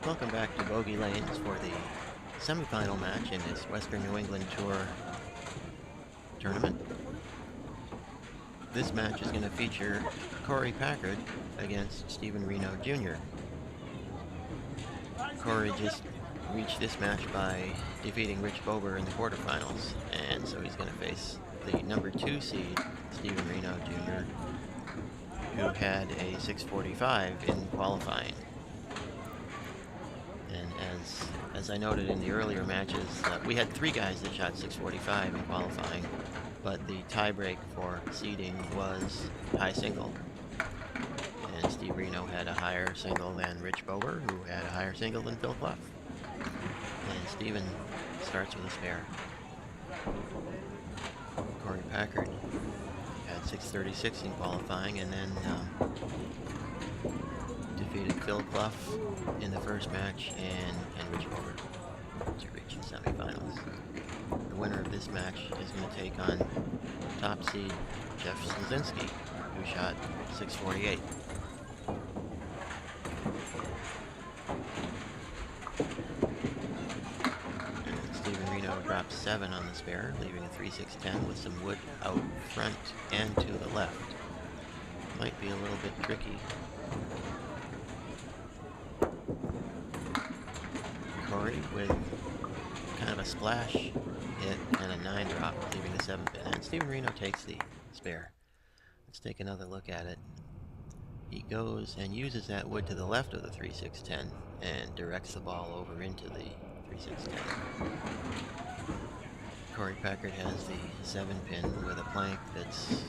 Welcome back to Bogey Lanes for the semifinal match in this Western New England Tour tournament. This match is going to feature Korey Packard against Steven Renaud Jr. Korey just reached this match by defeating Rich Bober in the quarterfinals, and so he's going to face the number 2 seed, Steven Renaud Jr., who had a 6:45 in qualifying. And as I noted in the earlier matches, we had 3 guys that shot 6:45 in qualifying, but the tiebreak for seeding was high single. And Steve Renaud had a higher single than Rich Bober, who had a higher single than Phil Clough. And Steven starts with a spare. Korey Packard had 6:36 in qualifying, and then defeated Phil Clough in the first match and Rich Bober to reach the semifinals. The winner of this match is going to take on top seed Jeff Szynski, who shot 6:48. And Steven Renaud dropped 7 on the spare, leaving a 3-6-10 with some wood out front and to the left. Might be a little bit tricky. Korey with kind of a splash hit and a 9 drop, leaving the 7 pin. And Steven Renaud takes the spare. Let's take another look at it. He goes and uses that wood to the left of the 3-6-10 and directs the ball over into the 3-6-10. Korey Packard has the 7 pin with a plank that's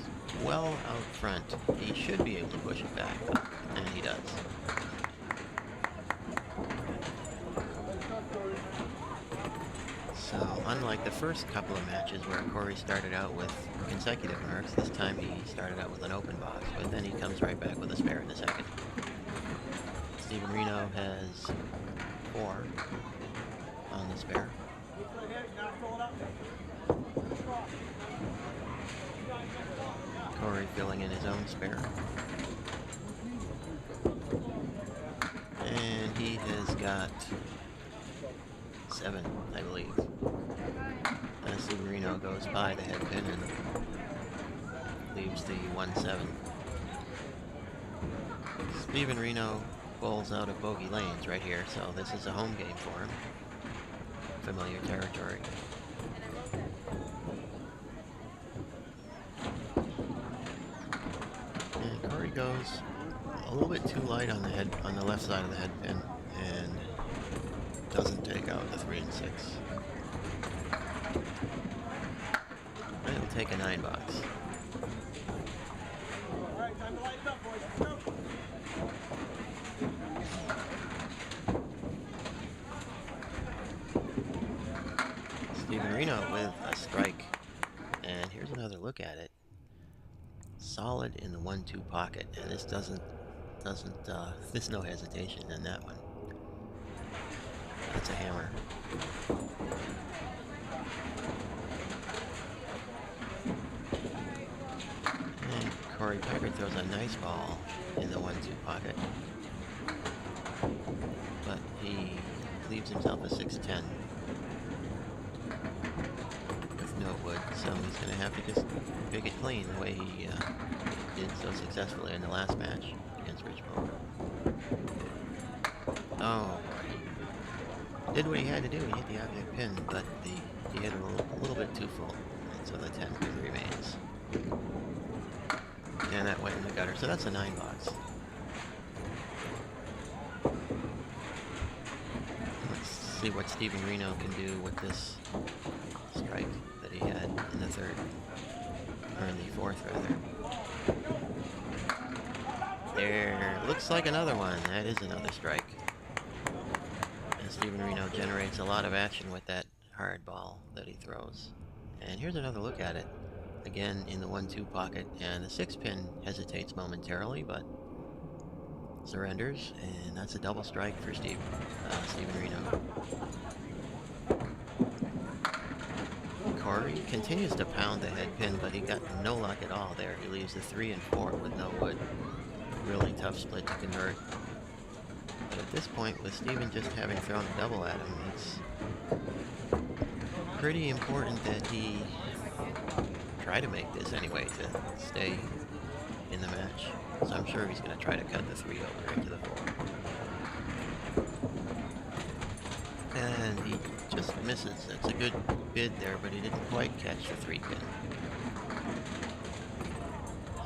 well out front. He should be able to push it back, and he does. So, unlike the first couple of matches where Korey started out with consecutive marks, this time he started out with an open box, but then he comes right back with a spare in the second. Steven Renaud has 4 on the spare. Korey filling in his own spare. And he has got 7, I believe. Steven Renaud goes by the head pin and leaves the 1-7. Steven Renaud bowls out of Bogey Lanes right here, so this is a home game for him. Familiar territory. And Korey goes a little bit too light on the left side of the head pin, and doesn't take out the 3 and 6. And it'll take a 9 box. Alright, time to light it up, boys. Let's go. Steven Renaud with a strike. And here's another look at it. Solid in the 1-2 pocket, and this there's no hesitation in that one. That's a hammer. And Korey Packard throws a nice ball in the 1-2 pocket, but he leaves himself a 6-10 with no wood, so he's going to have to just pick it clean the way he did so successfully in the last match against Rich Bober. Oh, did what he had to do. He hit the object pin, but he hit it a little bit too full, and so the 10 pin remains. And that went in the gutter, so that's a 9 box. Let's see what Steven Renaud can do with this strike that he had in the third, or in the fourth rather. There, looks like another one. That is another strike. Steven Renaud generates a lot of action with that hard ball that he throws. And here's another look at it. Again in the 1-2 pocket, and the 6 pin hesitates momentarily, but surrenders, and that's a double strike for Steven Renaud. Korey continues to pound the head pin, but he got no luck at all there. He leaves the 3 and 4 with no wood. Really tough split to convert. But at this point, with Steven just having thrown a double at him, it's pretty important that he try to make this anyway to stay in the match. So I'm sure he's going to try to cut the 3 over into the 4. And he just misses. It's a good bid there, but he didn't quite catch the 3 pin.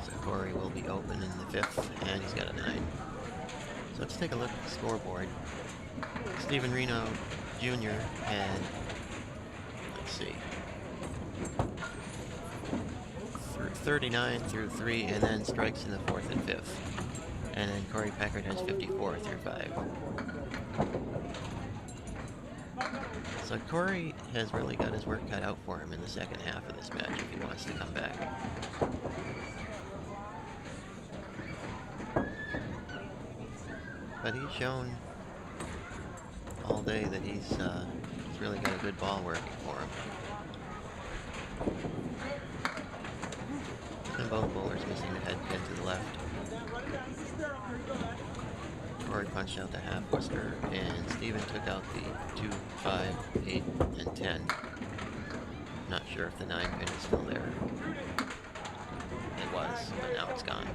So Korey will be open in the 5th, and he's got a 9. So let's take a look at the scoreboard. Steven Renaud Jr. had, let's see, 39 through 3, and then strikes in the 4th and 5th. And then Korey Packard has 54 through 5. So Korey has really got his work cut out for him in the second half of this match if he wants to come back. But he's shown all day that he's really got a good ball working for him. And both bowlers missing the head pin to the left. Korey punched out the half whisker, and Steven took out the 2, 5, 8, and 10. Not sure if the 9 pin is still there. It was, but now it's gone.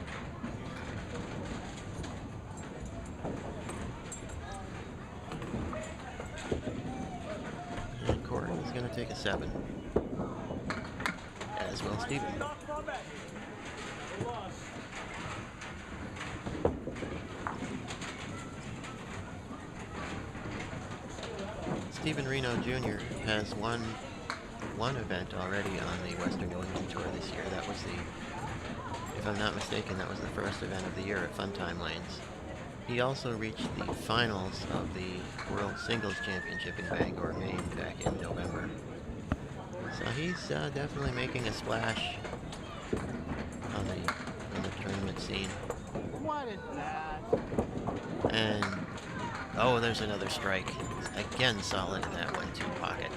And Korey is going to take a 7. As will Steven. Steven Renaud Jr. has won one event already on the Western New England Tour this year. That was if I'm not mistaken, that was the first event of the year at Funtime Lanes. He also reached the finals of the World Singles Championship in Bangor, Maine, back in November. So he's definitely making a splash on the tournament scene. What is that? And oh, there's another strike. Again, solid in that 1-2 pocket.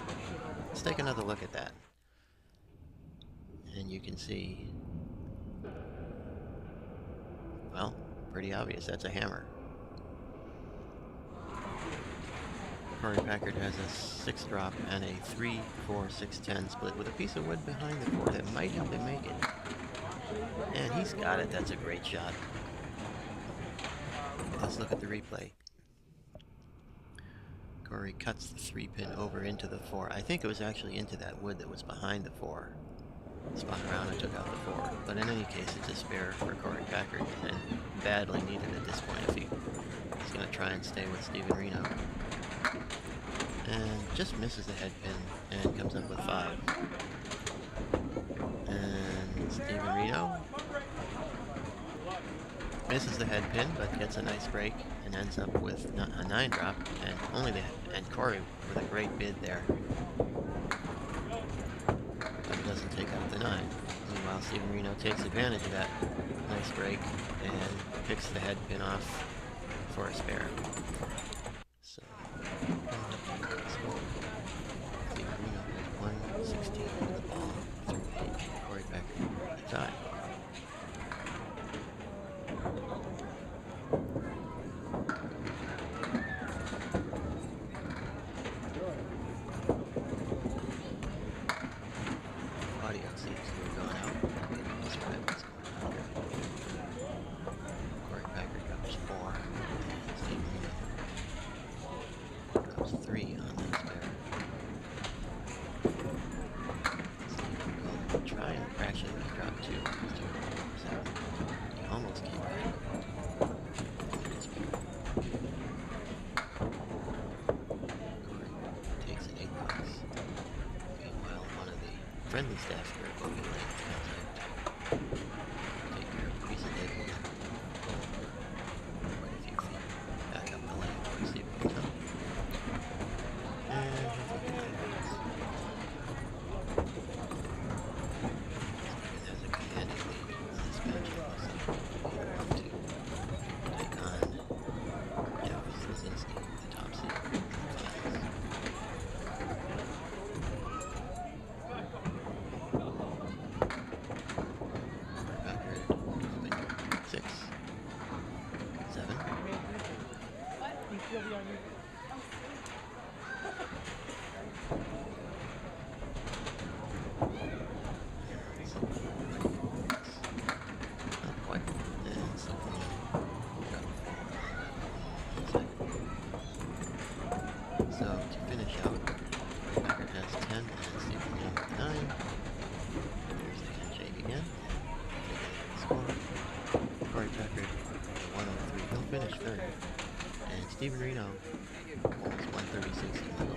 Let's take another look at that. And you can see, well, pretty obvious. That's a hammer. Korey Packard has a 6 drop and a 3, 4, 6, 10 split with a piece of wood behind the 4 that might help him make it. And he's got it. That's a great shot. Let's look at the replay. Korey cuts the 3 pin over into the 4. I think it was actually into that wood that was behind the 4. Spun around and took out the 4. But in any case, it's a spare for Korey Packard, and badly needed at this point if he's going to try and stay with Steven Renaud. And just misses the head pin and comes up with 5. And Steven Renaud misses the head pin, but gets a nice break and ends up with a 9 drop, and Korey with a great bid there. But he doesn't take out the 9. Meanwhile, Steven Renaud takes advantage of that nice break and picks the head pin off for a spare. So, Steven Renaud with 116 with the ball through 8. Korey Packard a tie. Not quite. And something. So to finish out, Korey Packard has 10 and Steven Renaud 9. There's the handshake again. Take a look at the score. Korey Packard 103. He'll finish third. And Steven Renaud holds 136 in the